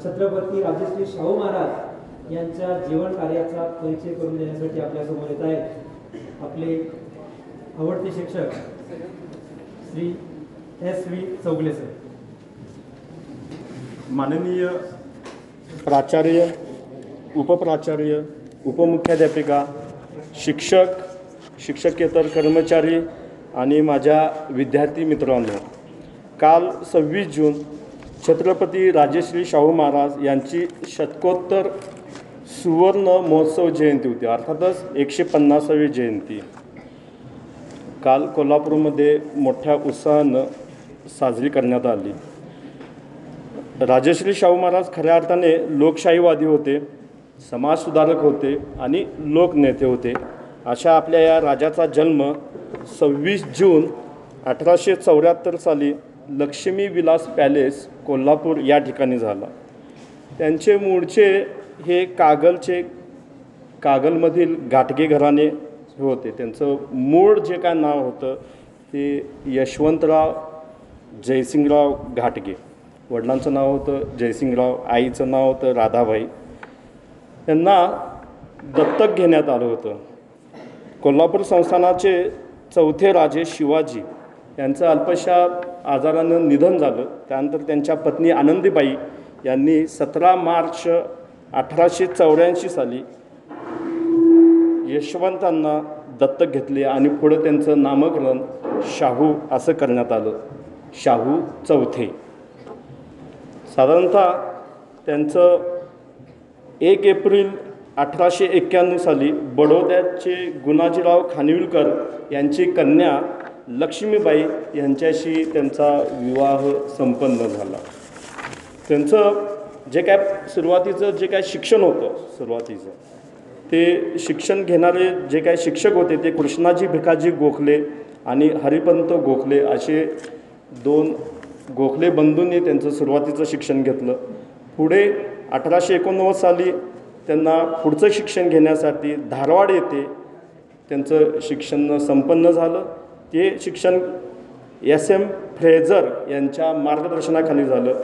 छत्रपती राजश्री शाहू महाराज यांच्या जीवन कार्याचा परिचय करून देण्यासाठी आपल्यासमोर येत आहेत आपले आवडते शिक्षक श्री S.V. चौगले सर। माननीय प्राचार्य, उपप्राचार्य, उपमुख्याध्यापिका, शिक्षक, शिक्षकेतर कर्मचारी आणि माझ्या विद्यार्थी मित्रांनो, काल 26 जून छत्रपती राजश्री शाहू महाराज यांची शतकोत्तर सुवर्ण महोत्सव जयंती होती, अर्थातच 150वी जयंती काल कोल्हापूरमध्ये मोठ्या उत्साहानं साजरी करण्यात आली। राजश्री शाहू महाराज खऱ्या अर्थाने लोकशाहीवादी होते, समाजसुधारक होते आणि लोकनेते होते। अशा आपल्या या राजाचा जन्म 26 जून 1874 साली लक्ष्मी विलास पॅलेस कोल्हापूर या ठिकाणी झाला। त्यांचे मूळचे हे कागलमधील घाटगे घराणे होते। त्यांचं मूळ जे काय नाव होतं ते यशवंतराव जयसिंगराव घाटगे। वडिलांचं नाव होतं जयसिंगराव, आईचं नाव होतं राधाबाई। त्यांना दत्तक घेण्यात आलं होतं। कोल्हापूर संस्थानाचे चौथे राजे शिवाजी यांचं अल्पशा आजारानं निधन झालं। त्यानंतर त्यांच्या पत्नी आनंदीबाई यांनी 17 मार्च 1884 साली यशवंतांना दत्तक घेतले आणि पुढे त्यांचं नामकरण शाहू असं करण्यात आलं, शाहू चौथे। साधारणतः त्यांचं 1 एप्रिल 1891 साली बडोद्याचे गुणाजीराव खानविलकर यांची कन्या लक्ष्मीबाई यांच्याशी त्यांचा विवाह संपन्न झाला। त्यांचं जे काय सुरुवातीचं जे काय शिक्षण होतं ते शिक्षण घेणारे जे काय शिक्षक होते ते कृष्णाजी भिकाजी गोखले आणि हरिपंत गोखले असे 2 गोखले बंधूंनी त्यांचं सुरुवातीचं शिक्षण घेतलं। पुढे 1889 साली त्यांना पुढचं शिक्षण घेण्यासाठी धारवाड येथे त्यांचं शिक्षण संपन्न झालं। ते शिक्षण S.M. फ्रेझर यांच्या मार्गदर्शनाखाली झालं।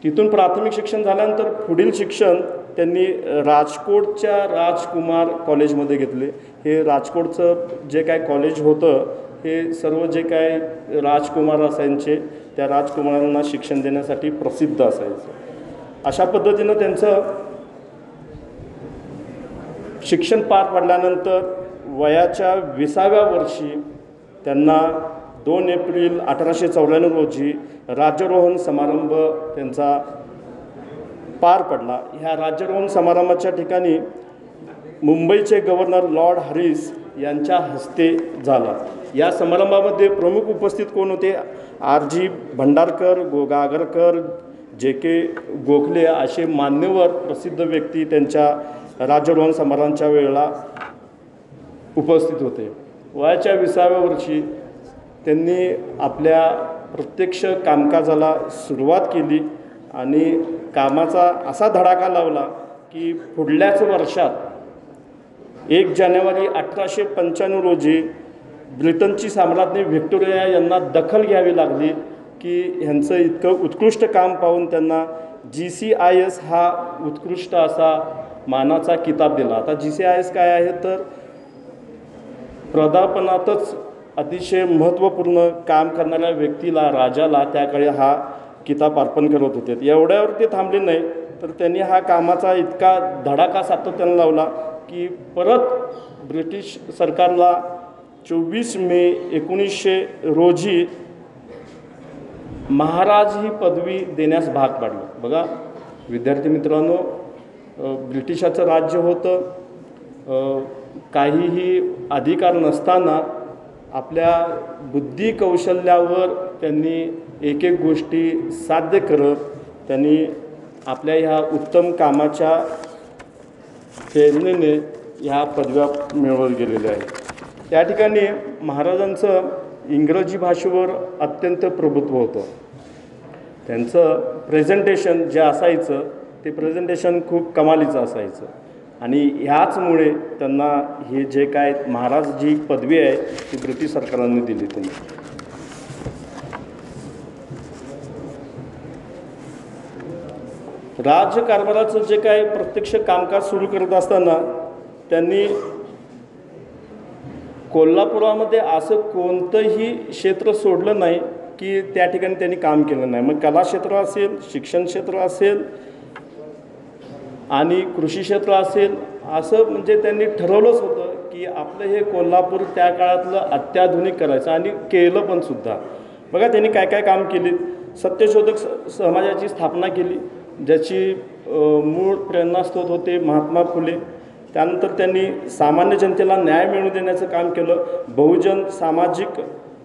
तिथून प्राथमिक शिक्षण झाल्यानंतर पुढील शिक्षण त्यांनी राजकोटच्या राजकुमार कॉलेजमध्ये घेतले। हे राजकोटचं जे काय कॉलेज होतं हे सर्व जे काय राजकुमार असायचे त्या राजकुमारांना शिक्षण देण्यासाठी प्रसिद्ध असायचं। अशा पद्धतीनं त्यांचं शिक्षण पार पडल्यानंतर वयाच्या 20व्या वर्षी त्यांना 2 एप्रिल 1894 रोजी राज्यारोहण समारंभ त्यांचा पार पडला। ह्या राज्यारोहण समारंभाच्या ठिकाणी मुंबईचे गव्हर्नर लॉर्ड हॅरिस यांच्या हस्ते झाला। या समारंभामध्ये प्रमुख उपस्थित कोण होते? R.G. भंडारकर, गागरकर, J.K. गोखले असे मान्यवर प्रसिद्ध व्यक्ती त्यांच्या राज्यारोहण समारंभाच्या वेळेला उपस्थित होते। वयाच्या 20व्या वर्षी त्यांनी आपल्या प्रत्यक्ष कामकाजाला सुरुवात केली आणि कामाचा असा धडाका लावला की पुढल्याच वर्षात 1 जानेवारी 1895 रोजी ब्रिटनची सम्राज्ञी व्हिक्टोरिया यांना दखल घ्यावी लागली की ह्यांचं इतकं उत्कृष्ट काम पाहून त्यांना GCIS हा उत्कृष्ट असा मानाचा किताब दिला। आता GCIS काय आहे तर प्रदापनातच अतिशय महत्त्वपूर्ण काम करणाऱ्या व्यक्तीला, राजाला त्याकडे हा किताब अर्पण करत होते। एवढ्यावर ते थांबले नाही तर त्यांनी हा कामाचा इतका धडाका सातत्याने लावला की परत ब्रिटिश सरकारला 24 मे 1900 रोजी महाराज ही पदवी देण्यास भाग पाडलं। बघा विद्यार्थी मित्रांनो, ब्रिटिशाचं राज्य होतं, काहीही अधिकार नसताना आपल्या बुद्धी कौशल्यावर त्यांनी एक गोष्टी साध्य करत त्यांनी आपल्या ह्या उत्तम कामाच्या प्रेरणेने ह्या पदव्या मिळवत गेलेल्या आहेत। त्या ठिकाणी महाराजांचं इंग्रजी भाषेवर अत्यंत प्रभुत्व होतं। त्यांचं प्रेझेंटेशन जे असायचं ते प्रेझेंटेशन खूप कमालीचं असायचं आणि ह्याचमुळे त्यांना हे जे काय महाराज जी पदवी आहे ती ब्रिटिश सरकारने दिली त्यांनी। राज्यकारभाराचं जे काय प्रत्यक्ष कामकाज सुरू करत असताना त्यांनी कोल्हापुरामध्ये असं कोणतंही क्षेत्र सोडलं नाही की त्या ठिकाणी त्यांनी काम केलं नाही. मग कला क्षेत्र असेल, शिक्षण क्षेत्र असेल आणि कृषी क्षेत्र असेल, असं म्हणजे त्यांनी ठरवलंच होतं की आपलं हे कोल्हापूर त्या काळातलं अत्याधुनिक करायचं आणि केलं पण सुद्धा. बघा त्यांनी काय काय काम केले. सत्यशोधक समाजाची स्थापना केली, ज्याची मूळ प्रेरणास्त्रोत होते महात्मा फुले. त्यानंतर त्यांनी सामान्य जनतेला न्याय मिळवून देण्याचं काम केलं. बहुजन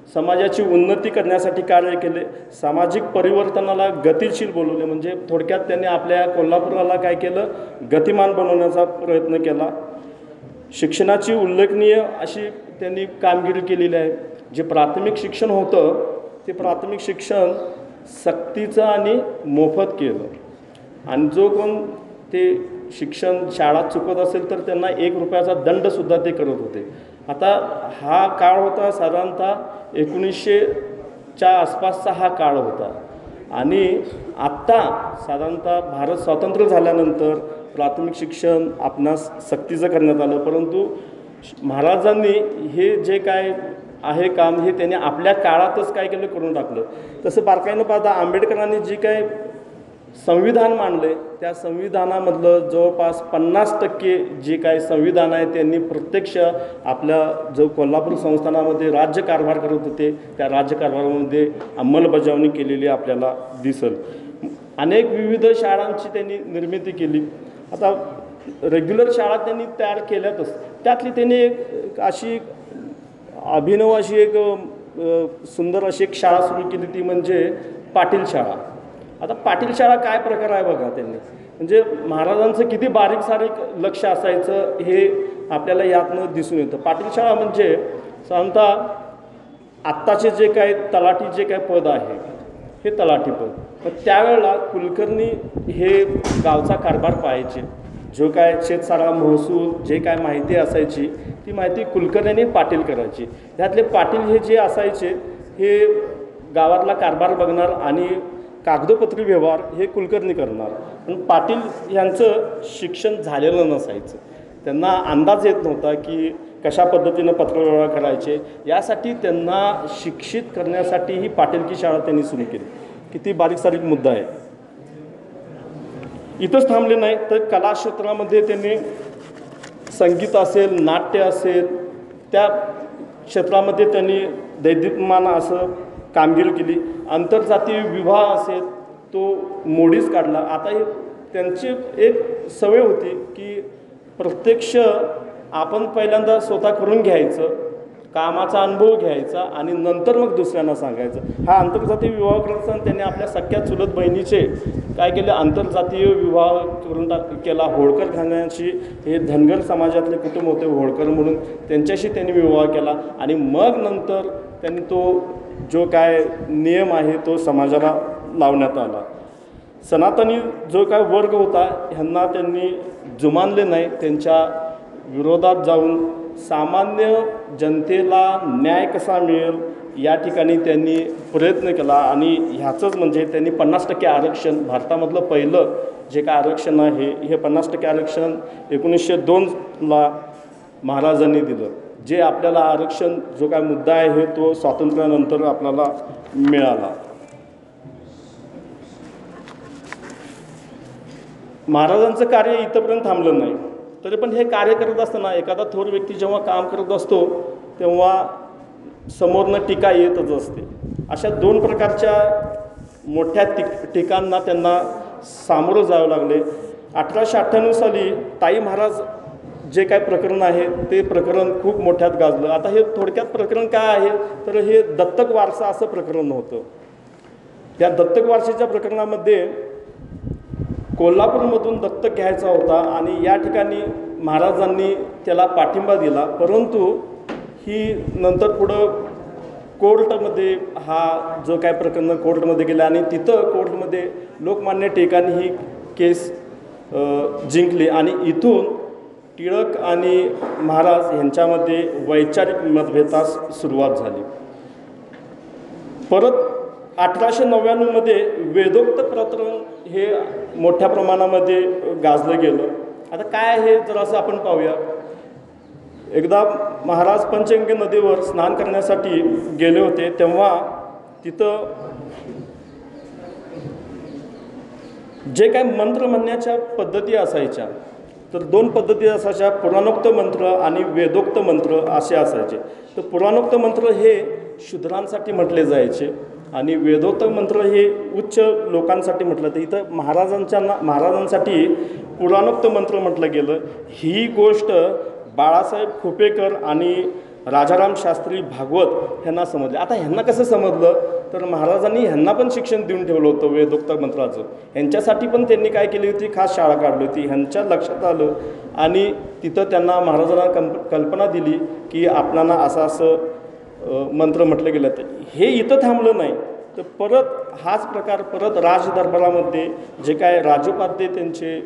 समाजाची उन्नती करण्यासाठी कार्य केले. सामाजिक परिवर्तनाला गतिशील बोलवले, म्हणजे थोडक्यात त्यांनी आपल्या कोल्हापुराला काय केलं, गतिमान बनवण्याचा प्रयत्न केला. शिक्षणाची उल्लेखनीय अशी त्यांनी कामगिरी केलेली आहे. जे प्राथमिक शिक्षण होतं ते प्राथमिक शिक्षण सक्तीचं आणि मोफत केलं. आणि जो कोण ते शिक्षण शाळा चुकत असेल तर त्यांना 1 रुपयाचा दंडसुद्धा ते करत होते. आता हा काळ होता साधारणतः 1900च्या आसपासचा हा काळ होता. आणि आत्ता साधारणतः भारत स्वातंत्र्य झाल्यानंतर प्राथमिक शिक्षण आपणास सक्तीचं करण्यात आलं. परंतु महाराजांनी हे जे काय आहे काम हे त्यांनी आपल्या काळातच काय केलं, करून टाकलं. तसं बारकाईनं पाहता आंबेडकरांनी जे काय संविधान मांडले त्या संविधानामधलं जवळपास 50% जे काय संविधान आहे त्यांनी प्रत्यक्ष आपल्या जो कोल्हापूर संस्थानामध्ये राज्यकारभार करत होते त्या राज्यकारभारामध्ये अंमलबजावणी केलेली आपल्याला दिसेल. अनेक विविध शाळांची त्यांनी निर्मिती केली. आता रेग्युलर शाळा त्यांनी तयार केल्यातच, त्यातली त्यांनी एक अशी अभिनव अशी एक सुंदर अशी एक शाळा सुरू केली, ती म्हणजे पाटील शाळा. आता पाटील शाळा काय प्रकार आहे बघा. त्यांनी म्हणजे महाराजांचं किती बारीक सारीक लक्ष असायचं हे आपल्याला यातनं दिसून येतं. पाटील शाळा म्हणजे साधारणतः आत्ताचे जे काय तलाठी जे काय पद आहे हे तलाठी पद. पण त्यावेळेला कुलकर्णी हे गावचा कारभार पाहायचे. जो काय शेतसारा महसूल जे काय माहिती असायची ती माहिती कुलकर्णी पाटील करायची. त्यातले पाटील हे जे असायचे हे गावातला कारभार बघणार आणि कागदोपत्री व्यवहार हे कुलकर्णी करणार. पण पाटील यांचं शिक्षण झालेलं नसायचं. त्यांना अंदाज येत नव्हता की कशा पद्धतीनं पत्रव्यवहार करायचे. यासाठी त्यांना शिक्षित करण्यासाठी ही पाटीलकी शाळा त्यांनी सुरू केली. किती बारीक सारीक मुद्दा आहे. इथंच थांबले नाही तर कला क्षेत्रामध्ये त्यांनी संगीत असेल, नाट्य असेल, त्या क्षेत्रामध्ये त्यांनी दैदिप्यमान असं कामगिरी केली. आंतरजातीय विवाह असेल तो मोडीच काढला. आता हे त्यांची एक सवय होती की प्रत्यक्ष आपण पहिल्यांदा स्वतः करून घ्यायचं, कामाचा अनुभव घ्यायचा आणि नंतर मग दुसऱ्यांना सांगायचं. हा आंतरजातीय विवाह करत असताना त्यांनी आपल्या सख्या चुलत बहिणीचे काय केले, आंतरजातीय विवाह करून केला. होळकर घराण्याशी हे धनगर समाजातले कुटुंब होते होळकर म्हणून, त्यांच्याशी त्यांनी विवाह केला. आणि मग नंतर त्यांनी तो जो काय नियम आहे तो समाजाला लावण्यात आला. सनातनी जो काय वर्ग होता ह्यांना त्यांनी जुमानले नाही. त्यांच्या विरोधात जाऊन सामान्य जनतेला न्याय कसा मिळेल या ठिकाणी त्यांनी प्रयत्न केला. आणि ह्याचंच म्हणजे त्यांनी 50% आरक्षण, भारतामधलं पहिलं जे काय आरक्षण आहे हे 50% आरक्षण 1902ला महाराजांनी दिलं. जे आपल्याला आरक्षण जो काय मुद्दा आहे तो स्वातंत्र्यानंतर आपल्याला मिळाला. महाराजांचं कार्य इथंपर्यंत थांबलं नाही. तरी पण हे कार्य करत असताना एखादा थोर व्यक्ती जेव्हा काम करत असतो तेव्हा समोरनं टीका येतच असते. अशा 2 प्रकारच्या मोठ्या टीकांना त्यांना सामोरं जावं लागले. 1898 साली ताई महाराज जे काय प्रकरण आहे ते प्रकरण खूप मोठ्यात गाजलं. आता हे थोडक्यात प्रकरण काय आहे तर हे दत्तक वारसा असं प्रकरण होतं. या दत्तक वारसेच्या प्रकरणामध्ये कोल्हापूरमधून दत्तक घ्यायचा होता आणि या ठिकाणी महाराजांनी त्याला पाठिंबा दिला. परंतु ही नंतर पुढं कोर्टमध्ये हा जो काय प्रकरण कोर्टमध्ये गेला आणि तिथं कोर्टमध्ये लोकमान्य टिळकांनी ही केस जिंकली आणि इथून टिळक आणि महाराज यांच्यामध्ये वैचारिक मतभेदास सुरुवात झाली. परत 1899 मध्ये वेदोक्त प्रकरण हे मोठ्या प्रमाणामध्ये गाजलं गेलं. आता काय आहे जर असं आपण पाहूया. एकदा महाराज पंचगंगा नदीवर स्नान करण्यासाठी गेले होते, तेव्हा तिथं जे काय मंत्र म्हणण्याच्या पद्धती असायच्या, तर दोन पद्धती असायच्या, पुराणोक्त मंत्र आणि वेदोक्त मंत्र असे असायचे. तर पुराणोक्त मंत्र हे शूद्रांसाठी म्हटले जायचे आणि वेदोक्त मंत्र हे उच्च लोकांसाठी म्हटलं. तर इथं महाराजांसाठी पुराणोक्त मंत्र म्हटलं गेलं. ही गोष्ट बाळासाहेब खोपेकर आणि राजाराम शास्त्री भागवत ह्यांना समजले. आता ह्यांना कसं समजलं, तर महाराजांनी ह्यांना पण शिक्षण देऊन ठेवलं होतं वेदोक्त मंत्राचं. ह्यांच्यासाठी पण त्यांनी काय केली होती, खास शाळा काढली होती. ह्यांच्या लक्षात आलं आणि तिथं त्यांना महाराजांना कल्पना दिली की आपणाला असं असं मंत्र म्हटलं गेलं. तर हे इथं थांबलं नाही, तर परत हाच प्रकार परत राजदरबारामध्ये जे काय राजोपाध्ये त्यांचे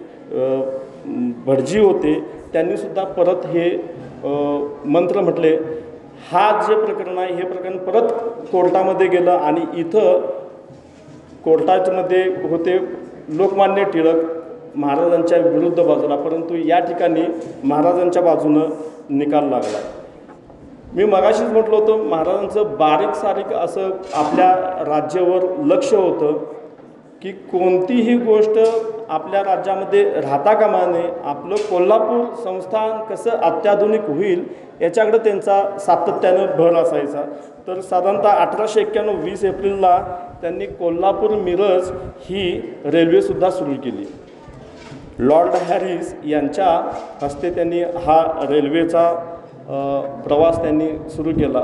भटजी होते, त्यांनीसुद्धा परत हे मंत्र म्हटले. हा जे प्रकरण आहे हे प्रकरण परत कोर्टामध्ये गेलं आणि इथं कोर्टामध्ये होते लोकमान्य टिळक महाराजांच्या विरुद्ध बाजूला, परंतु या ठिकाणी महाराजांच्या बाजूनं निकाल लागला. मी मगाशीच म्हटलं होतं, महाराजांचं बारीक सारीक असं आपल्या राज्यावर लक्ष होतं की कोणतीही गोष्ट आपल्या राज्यामध्ये राहता कामा नये. आपलं कोल्हापूर संस्थान कसं अत्याधुनिक होईल याच्याकडे त्यांचा सातत्यानं भर असायचा. तर साधारणतः 1891 20 एप्रिलला त्यांनी कोल्हापूर मिरज ही रेल्वेसुद्धा सुरू केली. लॉर्ड हॅरिस यांच्या हस्ते त्यांनी हा रेल्वेचा प्रवास त्यांनी सुरू केला.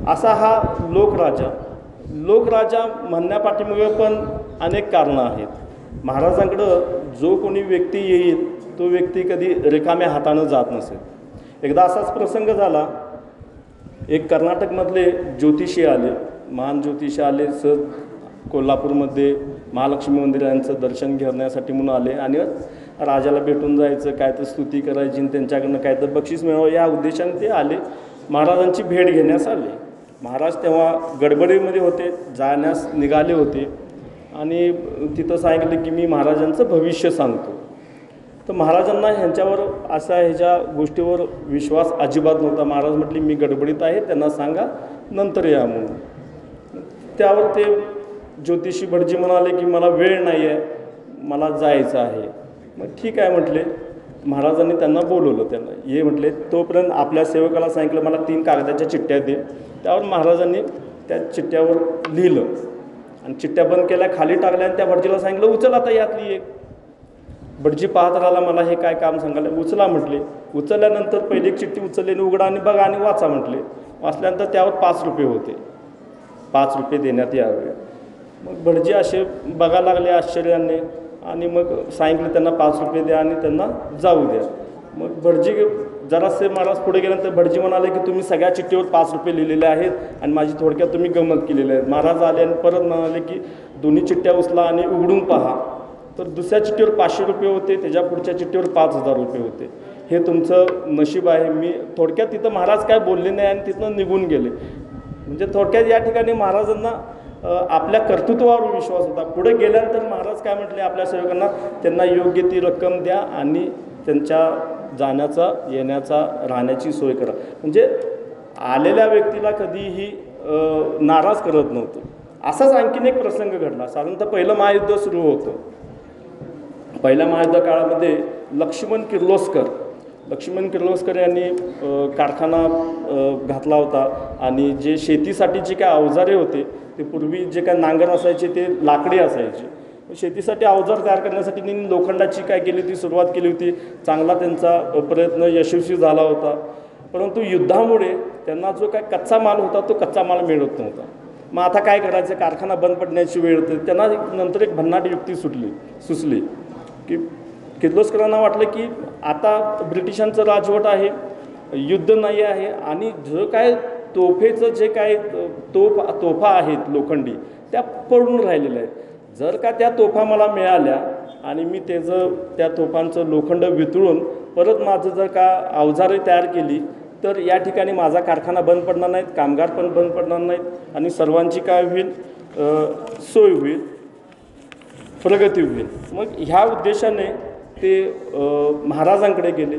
असा हा लोकराजा म्हणण्यापाठीमागे पण अनेक कारणं आहेत. महाराजांकडं जो कोणी व्यक्ती येईल तो व्यक्ती कधी रिकाम्या हातानं जात नसेल. एकदा असाच प्रसंग झाला. एक कर्नाटकमधले ज्योतिषी आले, महान ज्योतिषी आले, सहज कोल्हापूरमध्ये महालक्ष्मी मंदिरांचं दर्शन घेण्यासाठी म्हणून आले आणि राजाला भेटून जायचं, काय तर स्तुती करायची आणि त्यांच्याकडनं काय तर बक्षीस मिळावं या उद्देशाने ते आले. महाराजांची भेट घेण्यास आले. महाराज तेव्हा गडबडीमध्ये होते, जाण्यास निघाले होते आणि तिथं सांगितलं की मी महाराजांचं भविष्य सांगतो. तर महाराजांना ह्यांच्यावर ह्याच्या गोष्टीवर विश्वास अजिबात नव्हता. महाराज म्हटले मी गडबडीत आहे, त्यांना सांगा नंतर या म्हणून. त्यावर ते ज्योतिषी भटजी म्हणाले की मला वेळ नाही आहे, मला जायचं आहे. मग ठीक आहे म्हटले. महाराजांनी त्यांना बोलवलं, त्यांना ये म्हटले. तोपर्यंत आपल्या सेवकाला सांगितलं मला 3 कागदाच्या चिठ्ठ्या दे. त्यावर महाराजांनी त्या चिठ्ठ्यावर लिहिलं आणि चिठ्ठ्या बंद केल्या, खाली टाकल्या आणि त्या भटजीला सांगितलं उचल आता यातली एक. भटजी पाहत राहिला, मला हे काय काम सांगायला. उचला म्हटले. उचलल्यानंतर पहिली एक चिठ्ठी उचलली आणि उघडा आणि बघा आणि वाचा म्हटले. वाचल्यानंतर त्यावर 5 रुपये होते. 5 रुपये देण्यात यावे. मग भटजी असे बघायला लागले आश्चर्याने आणि मग सांगितलं त्यांना 5 रुपये द्या आणि त्यांना जाऊ द्या. मग भटजी जरासे महाराज पुढे गेल्यानंतर भटजी म्हणाले की तुम्ही सगळ्या चिठ्ठीवर 5 रुपये लिहिलेले आहेत आणि माझी थोडक्यात तुम्ही गंमत केलेली आहे. महाराज आले आणि परत म्हणाले की दोन्ही चिठ्ठ्या उचला आणि उघडून पहा. तर दुसऱ्या चिठ्ठीवर 500 रुपये होते, त्याच्या पुढच्या चिठ्ठीवर 5000 रुपये होते. हे तुमचं नशीब आहे. मी थोडक्यात तिथं महाराज काय बोलले नाही आणि तिथनं निघून गेले. म्हणजे थोडक्यात या ठिकाणी महाराजांना आपल्या कर्तृत्वावर विश्वास होता. पुढे गेल्यानंतर महाराज काय म्हटले आपल्या सेवकांना, त्यांना योग्य ती रक्कम द्या आणि त्यांच्या जाण्याचा येण्याचा राहण्याची सोय करा. म्हणजे आलेल्या व्यक्तीला कधीही नाराज करत नव्हतं. असाच आणखीन एक प्रसंग घडला. साधारणतः पहिलं महायुद्ध सुरू होतं. पहिल्या महायुद्ध काळामध्ये लक्ष्मण किर्लोस्कर यांनी कारखाना घातला होता आणि जे शेतीसाठी जे काय अवजारे होते ते पूर्वी जे काय नांगर असायचे ते लाकडी असायचे. शेतीसाठी अवजार तयार करण्यासाठी त्यांनी लोखंडाची काय केली होती, सुरुवात केली होती. चांगला त्यांचा प्रयत्न यशस्वी झाला होता. परंतु युद्धामुळे त्यांना जो काय कच्चा माल होता तो कच्चा माल मिळत नव्हता. मग आता काय करायचं, कारखाना बंद पडण्याची वेळ होती. त्यांना नंतर एक भन्नाट युक्ती सुचली की किर्लोस्करांना वाटलं की आता ब्रिटिशांचं राजवट आहे, युद्ध नाही आहे आणि जो काय तोफेचं जे काय तोफा आहेत लोखंडी त्या पडून राहिलेल्या आहेत. जर का त्या तोफा मला मिळाल्या आणि मी त्या तोफांचं लोखंड वितळून परत माझं जर का अवजारे तयार केली तर या ठिकाणी माझा कारखाना बंद पडणार नाहीत, कामगार पण बंद पडणार नाहीत आणि सर्वांची काय होईल, सोय होईल. प्रगती होईल. मग ह्या उद्देशाने ते महाराजांकडे गेले.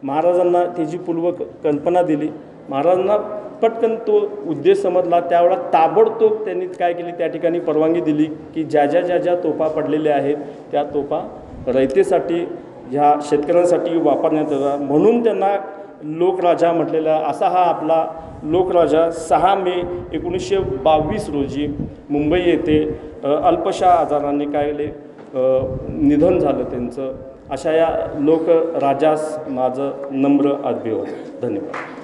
महाराजांना त्याची पूर्व कल्पना दिली. महाराजांना पटकन तो उद्देश समजला. त्यावेळा ताबडतोब त्यांनी काय केली, त्या ठिकाणी परवानगी दिली की ज्या तोफा पडलेल्या आहेत त्या तोफा रयतेसाठी, ह्या शेतकऱ्यांसाठी वापरण्यात येतात. म्हणून त्यांना लोकराजा म्हटलेला. असा हा आपला लोकराजा 6 मे 1922 रोजी मुंबई येथे अल्पशा आजाराने निधन झालं त्यांचं. अशा या लोकराजास माझं नम्र अभिवादन. धन्यवाद.